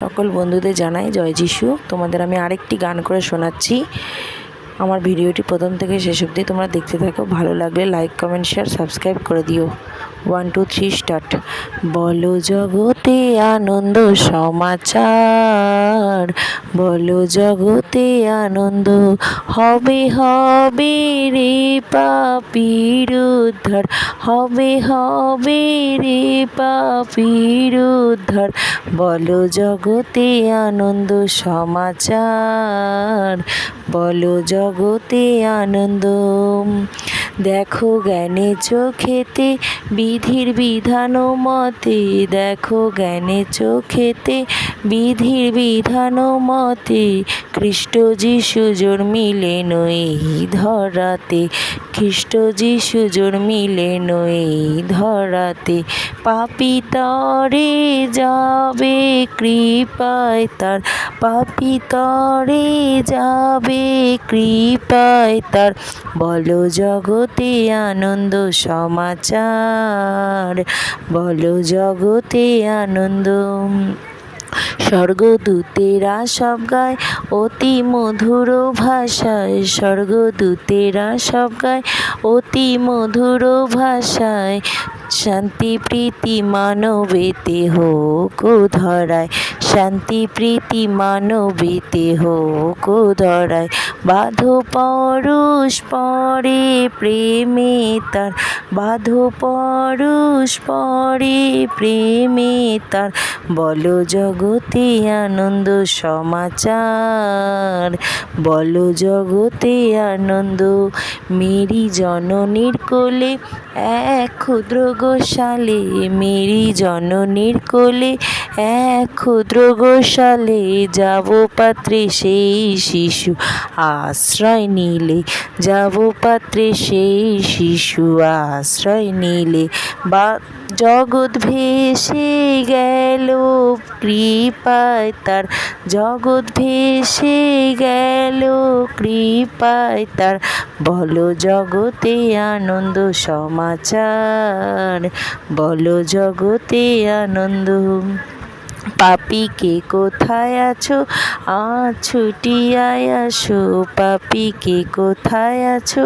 সকল বন্ধুদের জানাই জয় যিশু। তোমাদের আমি আরেকটি গান করে শোনাচ্ছি। আমার ভিডিওটি প্রথম থেকে শেষ অবধি তোমরা দেখতে থাকো। ভালো লাগলে লাইক, কমেন্ট, শেয়ার, সাবস্ক্রাইব করে দিও। 1 2 3 স্টার্ট। বলো জগতে আনন্দ সমাচার, বলো জগতে আনন্দ, হবে হবে রে পাপীর উদ্ধার, হবে হবে রে পাপীর উদ্ধার। বলো জগতে আনন্দ সমাচার, বলো জগতে আনন্দ। দেখো জ্ঞানে চোখেতে বিধির বিধান মতে, দেখো জ্ঞানে চোখেতে বিধির বিধান মতে, খ্রিস্ট যিশু জন্মিলেন এই ধরাতে, খ্রিস্ট যিশু জন্মিলেন এই ধরাতে। পাপী তরে যাবে কৃপায় তার, পাপী তরে যাবে কৃপায় তার। বলো জগতে আনন্দ সমাচার, বলো জগতে আনন্দ। স্বর্গদূতেরা সব গায় অতি মধুর ভাষায়, স্বর্গদূতেরা সব গায় অতি মধুর ভাষায়। শান্তি প্রীতি মানবেতে হোক ধরায়, শান্তি প্রীতি মানবেতে হোক ধরায়। বাঁধো পরশ পরে প্রেমে তার, বাঁধো পরশ পরে প্রেমে তার। বলো জগতে আনন্দ সমাচার, বলো জগতে আনন্দ। মেরি জননীর কোলে এক ক্ষুদ্র গোশালে, মেরি জননীর কোলে এক ক্ষুদ্র গোশালে। যাব পাত্রে সেই শিশু আশ্রয় নিলে, যাব পাত্রে সেই শিশু আশ্রয় নিলে। বা জগৎ ভেসে গেল কৃপায় তার, জগৎ ভেসে গেল কৃপায় তার। বলো জগতে আনন্দ সমাচার, বলো জগতে আনন্দ। পাপী কে কোথায় আছো আজ ছুটিয়ায় আসো, পাপী কে কোথায় আছো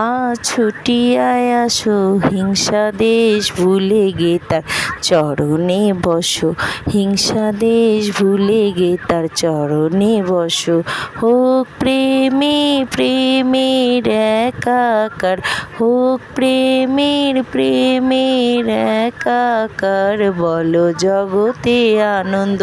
আজ ছুটিয়ায় আসো। হিংসা দেশ ভুলে গে তার চরণে বসো, হিংসা দেশ ভুলে গে তার চরণে বসো। হোক প্রেমে প্রেমের একাকার, হোক প্রেমের প্রেমের একাকার। বলো জগতে আনন্দ।